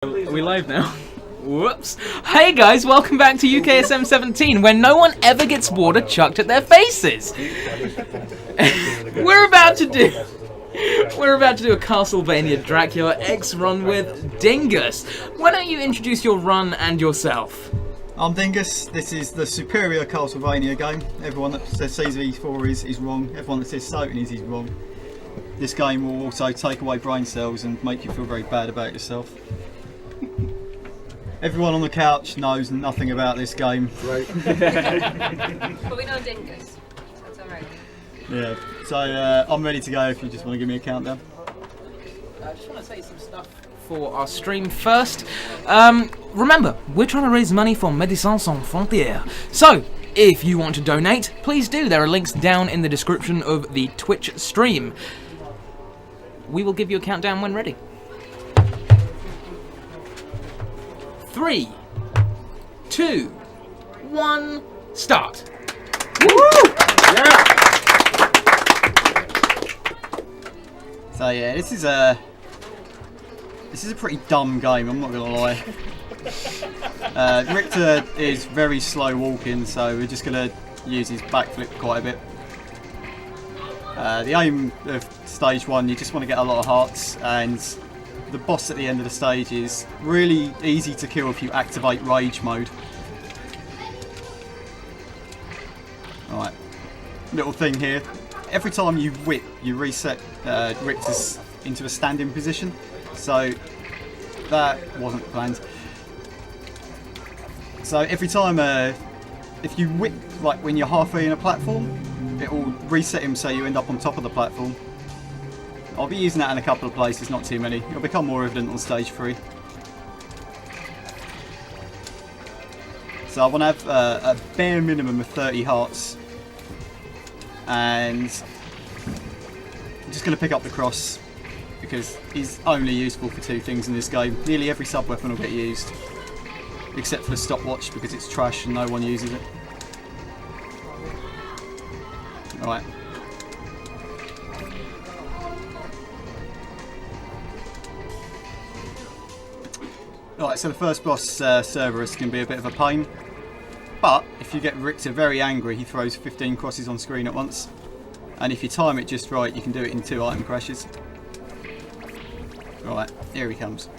Are we live now? Whoops. Hey guys, welcome back to UKSM 17, where no one ever gets water chucked at their faces. We're about to do a Castlevania Dracula X run with Dingus. Why don't you introduce your run and yourself? I'm Dingus. This is the superior Castlevania game. Everyone that says CZ4 is wrong. Everyone that says Satan is wrong. This game will also take away brain cells and make you feel very bad about yourself. Everyone on the couch knows nothing about this game. Right. But we know Dingus. That's alright. Yeah, so I'm ready to go if you just want to give me a countdown. I just want to say some stuff for our stream first. Remember, we're trying to raise money for Médecins Sans Frontières. So, if you want to donate, please do. There are links down in the description of the Twitch stream. We will give you a countdown when ready. 3, 2, 1, start. Woo! Yeah. So yeah, this is a pretty dumb game. I'm not gonna lie. Richter is very slow walking, so we're just gonna use his backflip quite a bit. The aim of stage 1, you just want to get a lot of hearts, and the boss at the end of the stage is really easy to kill if you activate rage mode. Alright, little thing here. Every time you whip, you reset Richter's into a standing position. So that wasn't planned. So every time, if you whip, like when you're halfway in a platform, it will reset him so you end up on top of the platform. I'll be using that in a couple of places, not too many. It'll become more evident on stage 3. So I want to have a bare minimum of 30 hearts. And I'm just going to pick up the cross, because he's only useful for 2 things in this game. Nearly every sub-weapon will get used, except for the stopwatch, because it's trash and no one uses it. Alright. Alright, so the first boss, Cerberus, can be a bit of a pain. But if you get Richter very angry, he throws 15 crosses on screen at once. And if you time it just right, you can do it in 2 item crashes. Alright, here he comes.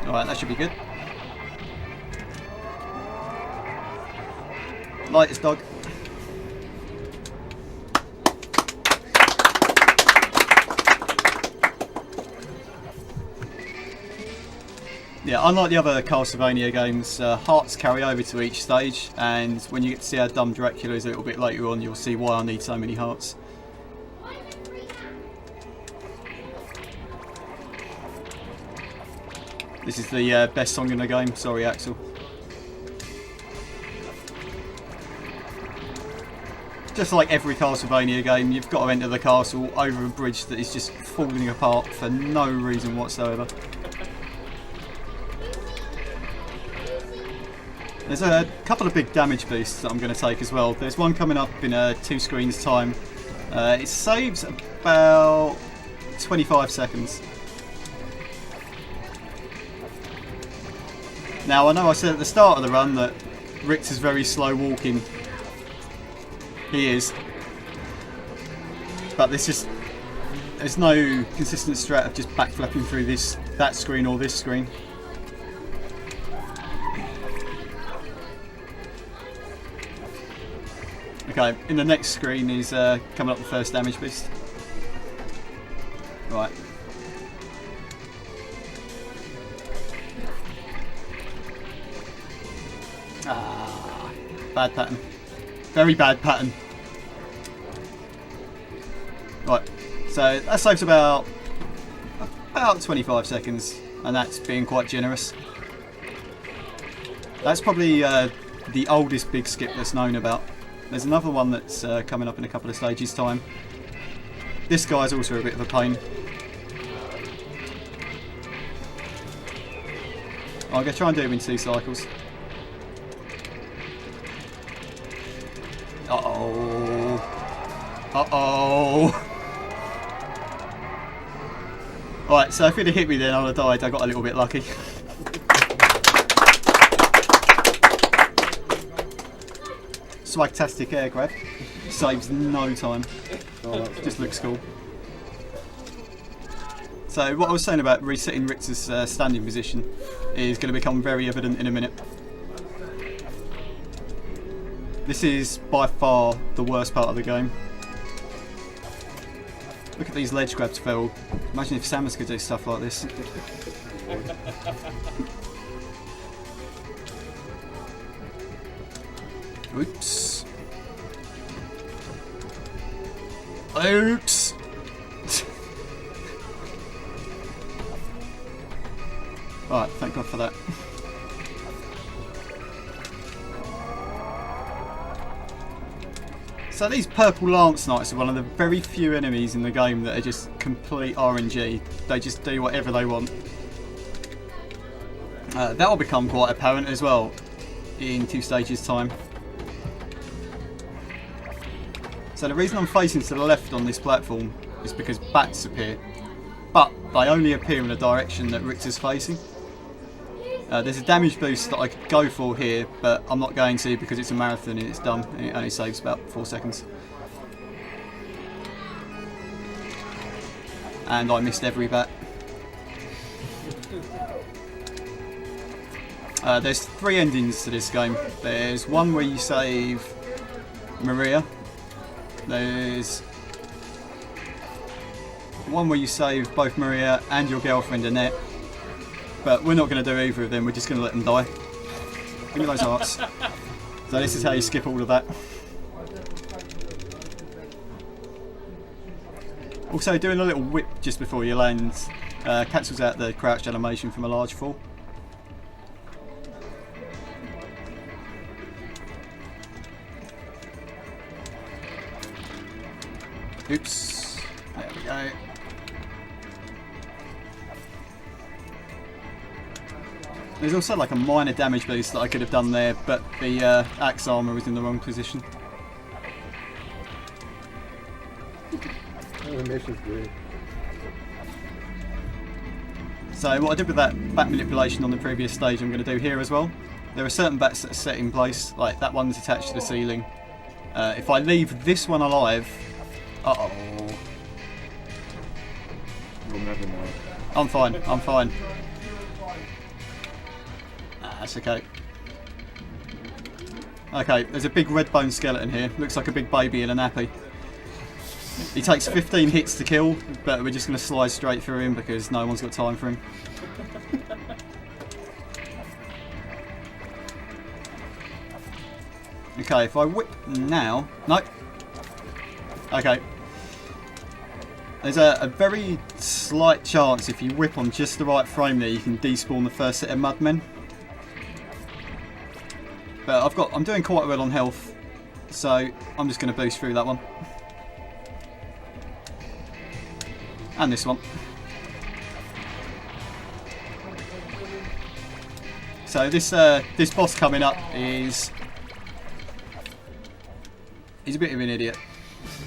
Alright, that should be good. Lightest dog. Yeah, unlike the other Castlevania games, hearts carry over to each stage, and when you get to see how dumb Dracula is a little bit later on, you'll see why I need so many hearts. This is the best song in the game, sorry Axel. Just like every Castlevania game, you've got to enter the castle over a bridge that is just falling apart for no reason whatsoever. There's a couple of big damage boosts that I'm going to take as well. There's one coming up in 2 screens time. It saves about 25 seconds. Now I know I said at the start of the run that Richter's very slow walking. He is. But there's no consistent strat of just backflipping through that screen or this screen. Okay, in the next screen is coming up the first damage boost. Right. Ah, bad pattern. Very bad pattern. Right, so that saves about 25 seconds, and that's being quite generous. That's probably the oldest big skip that's known about. There's another one that's coming up in a couple of stages' time. This guy's also a bit of a pain. I'm going to try and do him in 2 cycles. Uh-oh. Uh-oh. Alright, so if it had hit me then I'd have died. I got a little bit lucky. Swagtastic air grab. Saves no time. Just looks cool. So what I was saying about resetting Richter's standing position is going to become very evident in a minute. This is by far the worst part of the game. Look at these ledge grabs, Phil. Imagine if Samus could do stuff like this. Oops. Oops. Alright, thank God for that. So these purple Lance Knights are one of the very few enemies in the game that are just complete RNG. They just do whatever they want. That will become quite apparent as well in 2 stages time. So the reason I'm facing to the left on this platform is because bats appear, but they only appear in the direction that Richter's facing. There's a damage boost that I could go for here, but I'm not going to because it's a marathon and it's done. And it only saves about 4 seconds. And I missed every bat. There's 3 endings to this game. There's one where you save Maria. There's one where you save both Maria and your girlfriend Annette. But we're not going to do either of them, we're just going to let them die. Give me those hearts. So this is how you skip all of that. Also, doing a little whip just before you land cancels out the crouched animation from a large fall. Oops. There we go. There's also like a minor damage boost that I could have done there, but the axe armour was in the wrong position. Oh, the mission's great. So what I did with that bat manipulation on the previous stage I'm going to do here as well. There are certain bats that are set in place, like that one's attached to the ceiling. If I leave this one alive... Uh-oh. You'll never know. I'm fine, I'm fine. That's okay. Okay, there's a big red bone skeleton here. Looks like a big baby in a nappy. He takes 15 hits to kill, but we're just going to slide straight through him because no one's got time for him. Okay, if I whip now... No. Okay. There's a very slight chance if you whip on just the right frame there you can despawn the first set of mudmen. But I'm doing quite well on health, so I'm just going to boost through that one. And this one. So this boss coming up is... He's a bit of an idiot.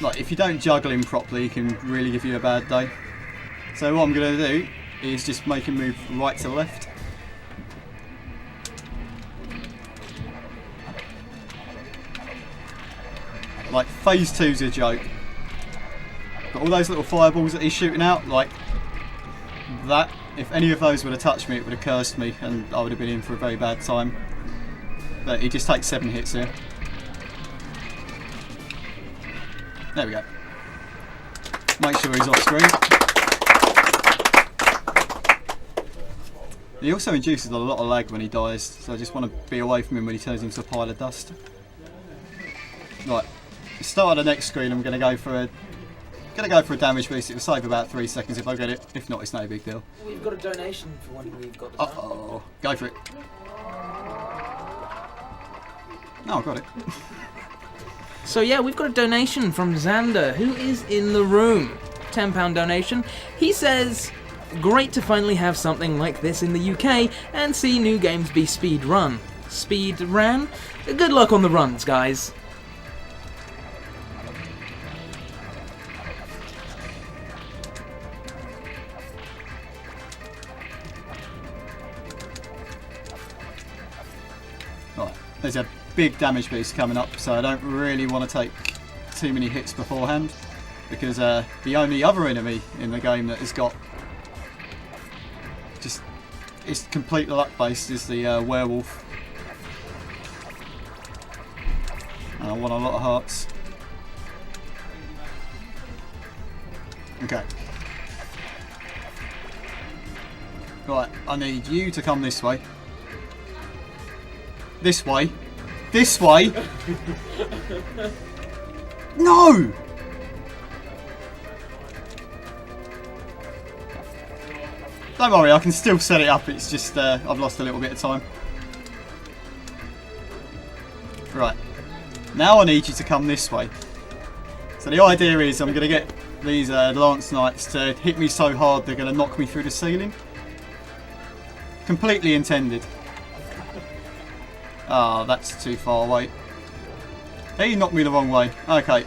Like, if you don't juggle him properly, he can really give you a bad day. So what I'm going to do is just make him move right to left. Like, phase 2's a joke. But all those little fireballs that he's shooting out, like that, if any of those would have touched me, it would have cursed me and I would have been in for a very bad time. But he just takes 7 hits here. There we go. Make sure he's off screen. He also induces a lot of lag when he dies, so I just want to be away from him when he turns into a pile of dust. Right. Start of the next screen, I'm going to go for a damage boost. It'll save about 3 seconds if I get it. If not, it's no big deal. We've got a donation for when we've got the time. Uh-oh. Go for it. No, I got it. So yeah, we've got a donation from Xander, who is in the room. £10 donation. He says, great to finally have something like this in the UK and see new games be speed run. Speed ran? Good luck on the runs, guys. there's a big damage boost coming up, so I don't really want to take too many hits beforehand, because the only other enemy in the game that has got just it's completely luck based is the werewolf. And I want a lot of hearts. Okay. Right, I need you to come this way. This way. This way! No! Don't worry, I can still set it up, it's just I've lost a little bit of time. Right. Now I need you to come this way. So the idea is I'm going to get these Lance Knights to hit me so hard they're going to knock me through the ceiling. Completely intended. Ah, that's too far away. He knocked me the wrong way. Okay,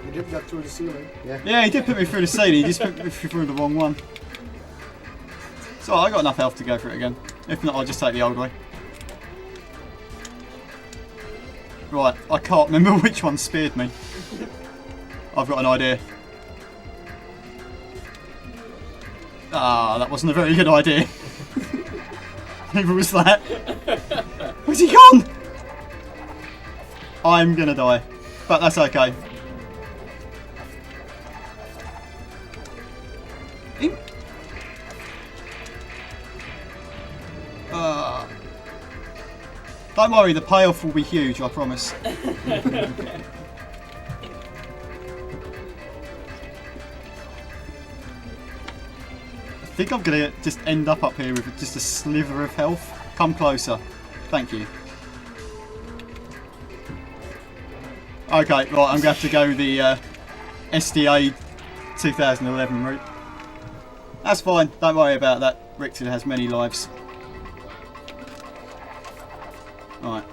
You did get through the ceiling. Yeah. Yeah, he did put me through the ceiling, he just put me through the wrong one. So I got enough health to go for it again. If not, I'll just take the old way. Right, I can't remember which one speared me. I've got an idea. Ah, that wasn't a very good idea. Neither was that. Where's he gone? I'm gonna die, but that's okay. Don't worry, the payoff will be huge, I promise. I think I'm gonna just end up here with just a sliver of health. Come closer. Thank you. Okay, right, I'm gonna have to go the SDA 2011 route. That's fine, don't worry about that. Richter has many lives. Right.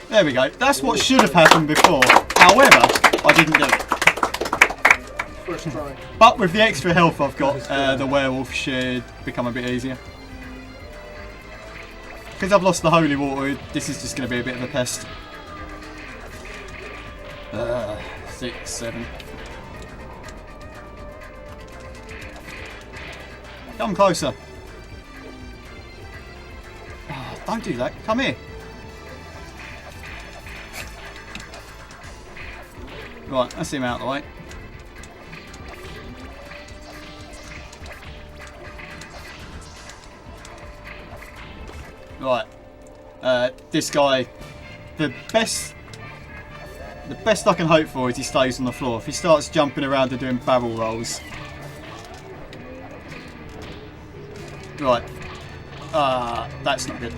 There we go. That's what should have happened before. However, I didn't do it. First try. But with the extra health I've got, the werewolf should become a bit easier. Because I've lost the holy water, this is just going to be a bit of a pest. 6, 7. Come closer. Oh, don't do that. Come here. Right, that's him out of the way. Right, this guy, the best I can hope for is he stays on the floor. If he starts jumping around and doing barrel rolls. Right, that's not good.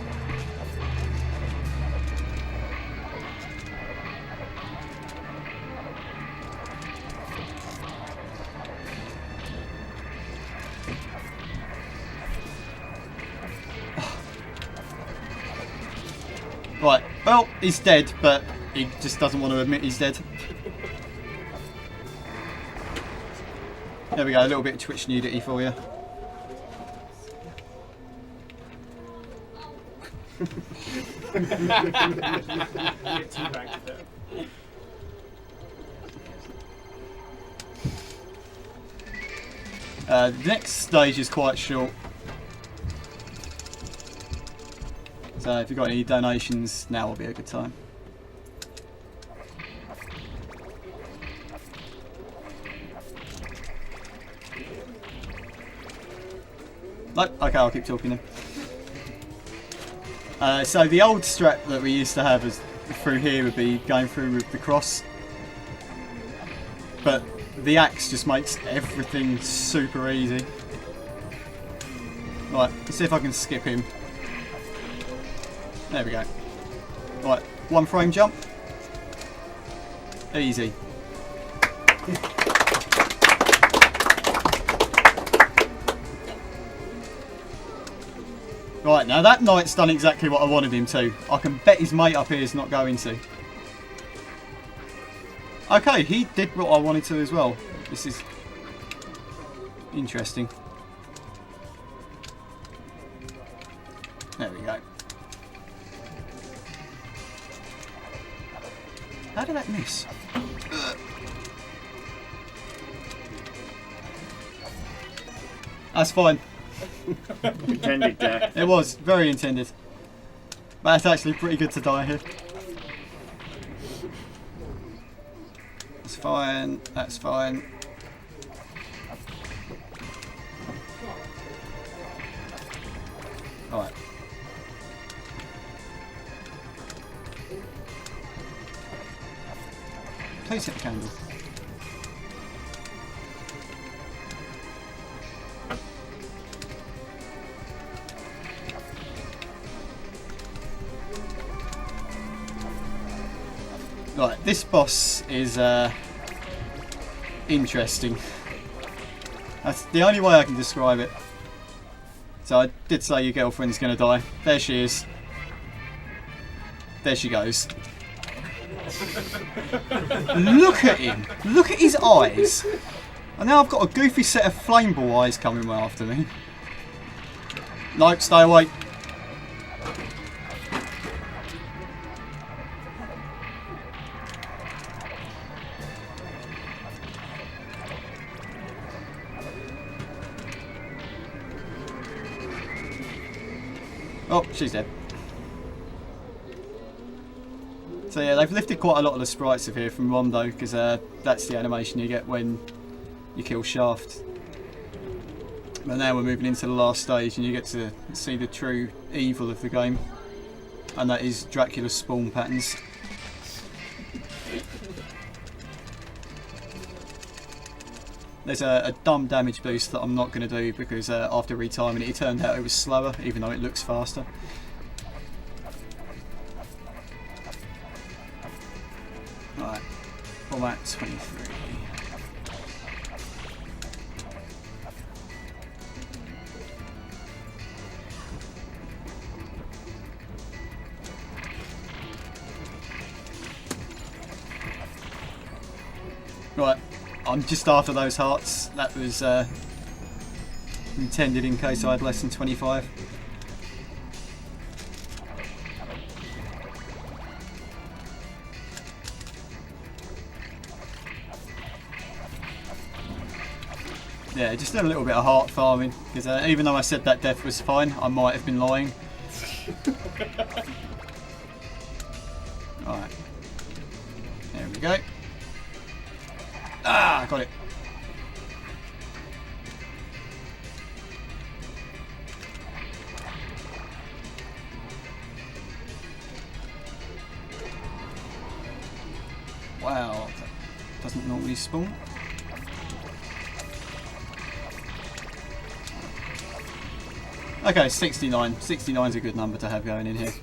Right, well, he's dead, but he just doesn't want to admit he's dead. There we go, a little bit of Twitch nudity for you. The next stage is quite short. So if you've got any donations, now will be a good time. Nope, okay, I'll keep talking then. So the old strat that we used to have is through here would be going through with the cross. But the axe just makes everything super easy. Right, let's see if I can skip him. There we go. Right, 1 frame jump. Easy. Right, now that knight's done exactly what I wanted him to. I can bet his mate up here is not going to. Okay, he did what I wanted to as well. This is interesting. There we go. How did that miss? That's fine. Intended death. It was very intended. But it's actually pretty good to die here. That's fine. That's fine. Alright. Please hit the candle. Right, this boss is interesting. That's the only way I can describe it. So I did say your girlfriend's gonna die. There she is. There she goes. Look at him! Look at his eyes! And now I've got a goofy set of flame ball eyes coming after me. Nope, stay away. Oh, she's dead. So yeah, they've lifted quite a lot of the sprites of here from Rondo, because that's the animation you get when you kill Shaft. But now we're moving into the last stage and you get to see the true evil of the game. And that is Dracula's spawn patterns. There's a dumb damage boost that I'm not going to do because after retiming it turned out it was slower, even though it looks faster. Right, format 23. Right, I'm just after those hearts. That was intended in case I had less than 25. Yeah, just did a little bit of heart farming, because even though I said that death was fine, I might have been lying. Right, there we go. Ah, got it. Wow, that doesn't normally spawn. Okay, 69. 69 is a good number to have going in here.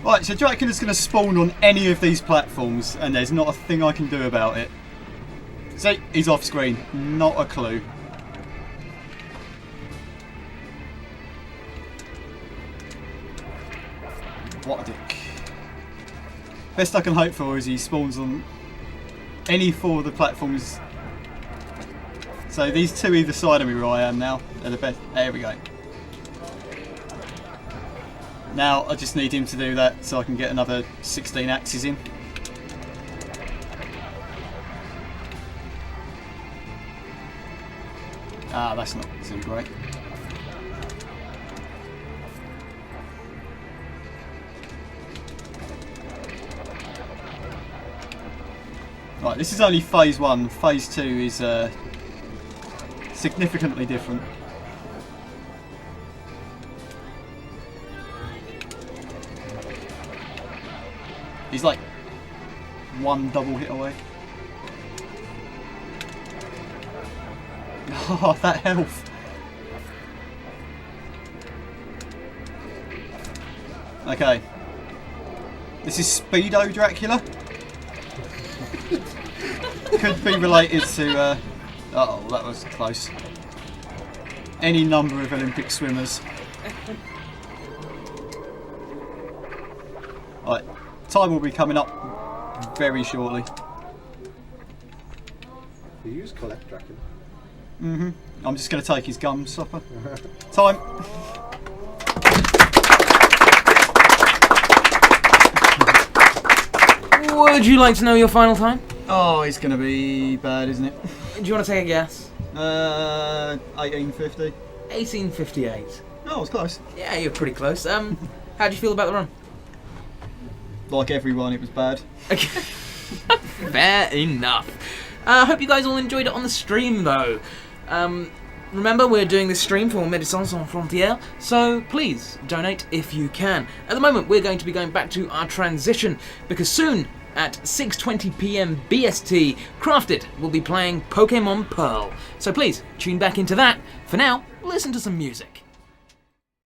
Right, so Dracula's going to spawn on any of these platforms, and there's not a thing I can do about it. See, he's off screen. Not a clue. What a dick. Best I can hope for is he spawns on any four of the platforms. So these two either side of me where I am now are the best. There we go. Now I just need him to do that so I can get another 16 axes in. Ah, that's not too great. Right, this is only phase 1. Phase 2 is significantly different. He's like one double hit away. Oh, that health. Okay. This is Speedo Dracula. Could be related to... uh-oh, that was close. Any number of Olympic swimmers. Right, time will be coming up very shortly. You use collect Dracula. I'm just going to take his gum stopper. Time. Would you like to know your final time? Oh, it's going to be bad, isn't it? Do you want to take a guess? 1850. 1858. Oh, it's close. Yeah, you're pretty close. How do you feel about the run? Like everyone, it was bad. Okay. Fair enough. I hope you guys all enjoyed it on the stream, though. Remember, we're doing this stream for Médecins Sans Frontières, so please donate if you can. At the moment, we're going to be going back to our transition, because soon, at 6:20 PM BST, Crafted will be playing Pokemon Pearl. So please, tune back into that. For now, listen to some music.